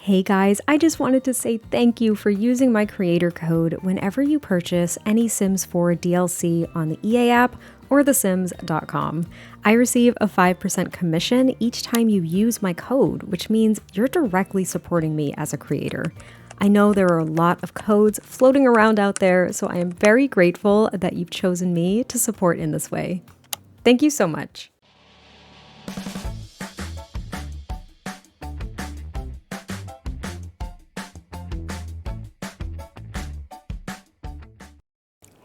Hey guys, I just wanted to say thank you for using my creator code whenever you purchase any Sims 4 DLC on the EA app or thesims.com. I receive a 5% commission each time you use my code, which means you're directly supporting me as a creator. I know there are a lot of codes floating around out there, so I am very grateful that you've chosen me to support in this way. Thank you so much.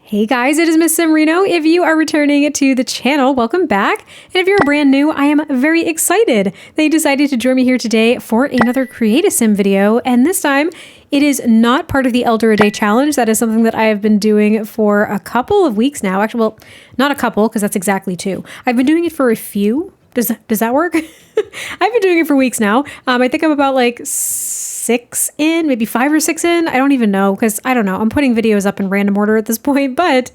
Hey guys, it is MissSimReno. If you are returning to the channel, welcome back. And if you're brand new, I am very excited that you decided to join me here today for another Create a Sim video. And this time, it is not part of the Elder a Day challenge. That is something that I have been doing for a couple of weeks now. Actually, well, not a couple, because that's exactly 2. I've been doing it for a few. Does that work? I've been doing it for weeks now. I think I'm about like 6 in, maybe 5 or 6 in. I don't even know, because I don't know. I'm putting videos up in random order at this point, but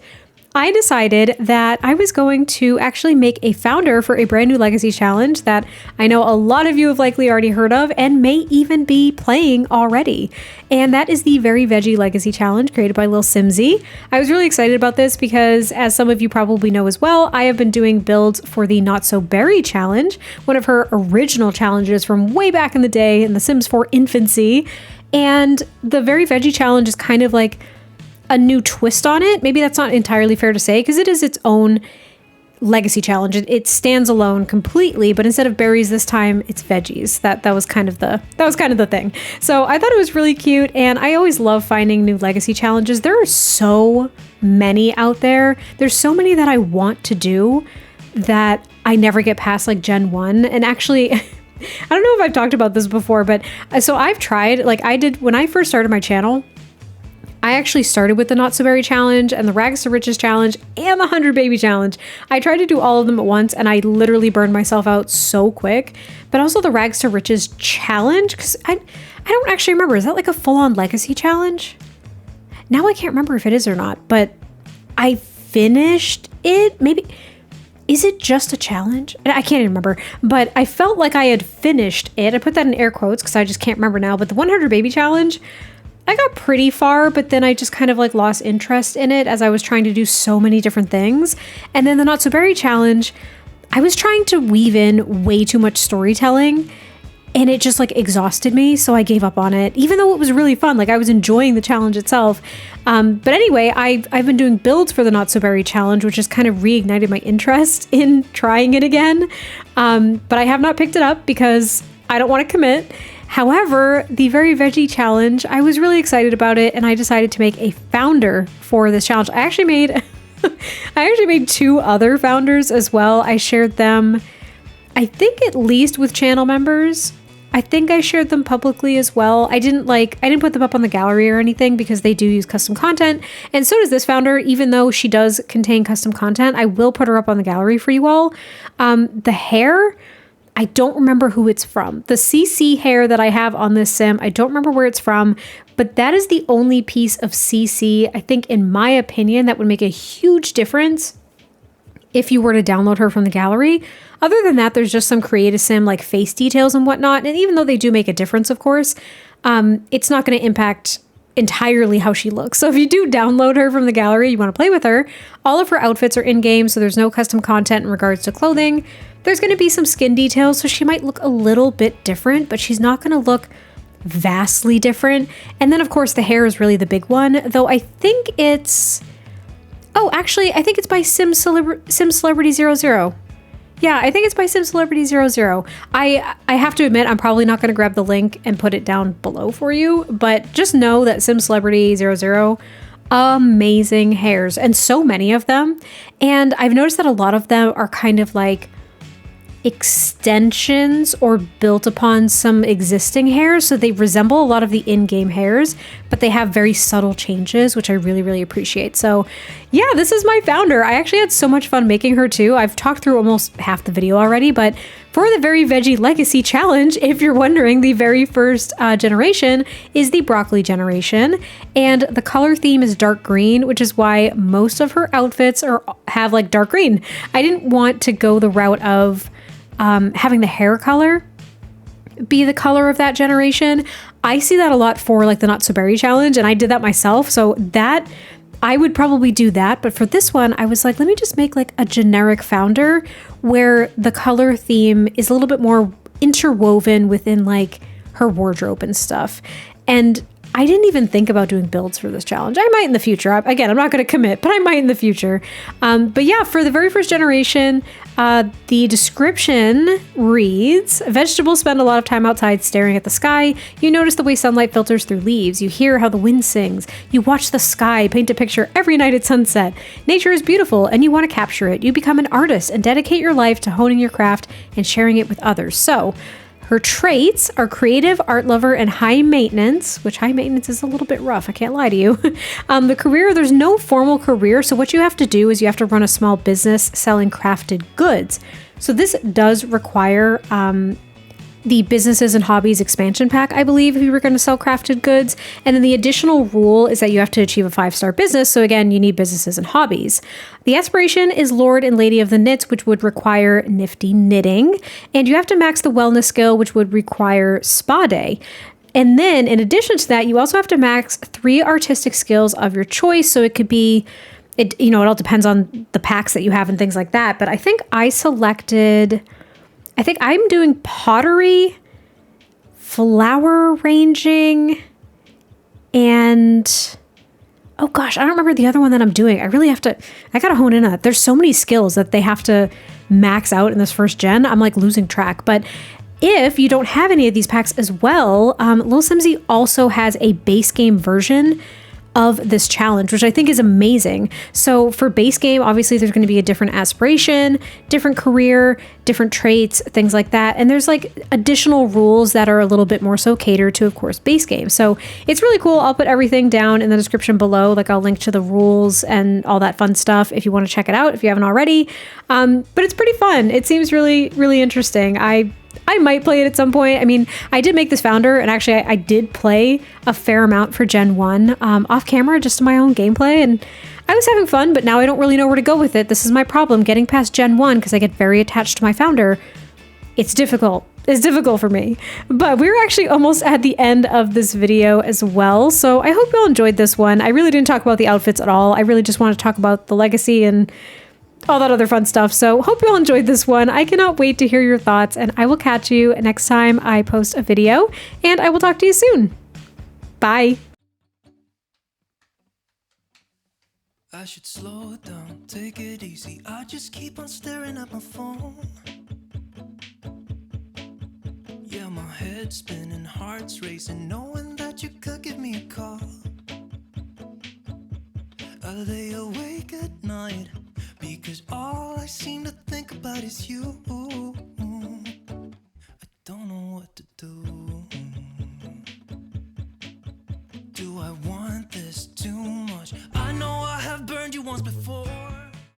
I decided that I was going to actually make a founder for a brand new legacy challenge that I know a lot of you have likely already heard of and may even be playing already. And that is the Very Veggie Legacy challenge created by Lil Simsy. I was really excited about this because, as some of you probably know as well, I have been doing builds for the Not So Berry challenge, one of her original challenges from way back in the day in the Sims 4 infancy. And the Very Veggie challenge is kind of like a new twist on it. Maybe that's not entirely fair to say, because it is its own legacy challenge. It stands alone completely, but instead of berries this time, it's veggies. That was kind of the thing. So I thought it was really cute, and I always love finding new legacy challenges. There are so many out there. There's so many that I want to do that I never get past, like Gen 1. And actually, I don't know if I've talked about this before, but so I've tried, like I did when I first started my channel. I actually started with the Not So Berry challenge and the Rags to Riches challenge and the 100 Baby challenge. I tried to do all of them at once and I literally burned myself out so quick. But also the Rags to Riches challenge, because I don't actually remember. Is that like a full-on legacy challenge? Now I can't remember if it is or not, but I finished it. Maybe, is it just a challenge? I can't even remember, but I felt like I had finished it. I put that in air quotes because I just can't remember now. But the 100 Baby challenge, I got pretty far, but then I just kind of like lost interest in it as I was trying to do so many different things. And then the Not So Berry challenge, I was trying to weave in way too much storytelling and it just like exhausted me. So I gave up on it, even though it was really fun. Like I was enjoying the challenge itself. But anyway, I've been doing builds for the Not So Berry challenge, which has kind of reignited my interest in trying it again. But I have not picked it up because I don't want to commit. However, the Very Veggie challenge, I was really excited about it and I decided to make a founder for this challenge. I actually made 2 other founders as well. I shared them, I think at least with channel members. I think I shared them publicly as well. I didn't put them up on the gallery or anything because they do use custom content. And so does this founder, even though she does contain custom content. I will put her up on the gallery for you all. The hair, I don't remember who it's from. The CC hair that I have on this sim, I don't remember where it's from, but that is the only piece of CC, I think, in my opinion, that would make a huge difference if you were to download her from the gallery. Other than that, there's just some Create a Sim like face details and whatnot. And even though they do make a difference, of course, it's not going to impact entirely how she looks. So if you do download her from the gallery, you want to play with her, all of her outfits are in-game, so there's no custom content in regards to clothing. There's going to be some skin details, so she might look a little bit different, but she's not going to look vastly different. And then, of course, the hair is really the big one, though I think it's... Oh, actually, I think it's by Sim Celebrity 00. Yeah, I think it's by Sim Celebrity 00. I have to admit, I'm probably not going to grab the link and put it down below for you, but just know that Sim Celebrity 00, amazing hairs, and so many of them. And I've noticed that a lot of them are kind of like extensions or built upon some existing hairs, so they resemble a lot of the in-game hairs, but they have very subtle changes, which I really, really appreciate. So yeah, this is my founder. I actually had so much fun making her too. I've talked through almost half the video already, but for the Very Veggie Legacy challenge, if you're wondering, the very first generation is the broccoli generation, and the color theme is dark green, which is why most of her outfits have like dark green. I didn't want to go the route of having the hair color be the color of that generation. I see that a lot for like the Not So Berry challenge, and I did that myself. So that I would probably do that. But for this one, I was like, let me just make like a generic founder where the color theme is a little bit more interwoven within like her wardrobe and stuff. And I didn't even think about doing builds for this challenge. I might in the future. Again, I'm not going to commit, but I might in the future. But yeah, for the very first generation, the description reads, vegetables spend a lot of time outside staring at the sky. You notice the way sunlight filters through leaves. You hear how the wind sings. You watch the sky paint a picture every night at sunset. Nature is beautiful and you want to capture it. You become an artist and dedicate your life to honing your craft and sharing it with others. So her traits are creative, art lover, and high maintenance, which high maintenance is a little bit rough. I can't lie to you. The career, there's no formal career. So what you have to do is you have to run a small business selling crafted goods. So this does require the businesses and hobbies expansion pack, I believe, if you were going to sell crafted goods. And then the additional rule is that you have to achieve a 5-star business. So again, you need businesses and hobbies. The aspiration is Lord and Lady of the Knits, which would require nifty knitting. And you have to max the wellness skill, which would require spa day. And then in addition to that, you also have to max 3 artistic skills of your choice. So it could be, it all depends on the packs that you have and things like that. But I think I'm doing pottery, flower arranging, and oh gosh, I don't remember the other one that I'm doing. I gotta hone in on it. There's so many skills that they have to max out in this first gen. I'm like losing track. But if you don't have any of these packs as well, Lil Simsy also has a base game version of this challenge, which I think is amazing. So for base game, obviously there's going to be a different aspiration, different career, different traits, things like that. And there's like additional rules that are a little bit more so catered to, of course, base game. So it's really cool. I'll put everything down in the description below. Like I'll link to the rules and all that fun stuff if you want to check it out, if you haven't already. But it's pretty fun. It seems really, really interesting. I might play it at some point. I mean, I did make this founder, and actually I did play a fair amount for Gen 1 off camera, just my own gameplay, and I was having fun, but now I don't really know where to go with it. This is my problem, getting past Gen 1, because I get very attached to my founder. It's difficult. It's difficult for me. But we're actually almost at the end of this video as well, so I hope you all enjoyed this one. I really didn't talk about the outfits at all. I really just want to talk about the legacy and all that other fun stuff. So hope you all enjoyed this one. I cannot wait to hear your thoughts, and I will catch you next time I post a video, and I will talk to you soon. Bye. I should slow it down, take it easy. I just keep on staring at my phone. Yeah, my head's spinning, heart's racing, knowing that you could give me a call. I lay awake at night, because all I seem to think about is you. I don't know what to do. Do I want this too much? I know I have burned you once before.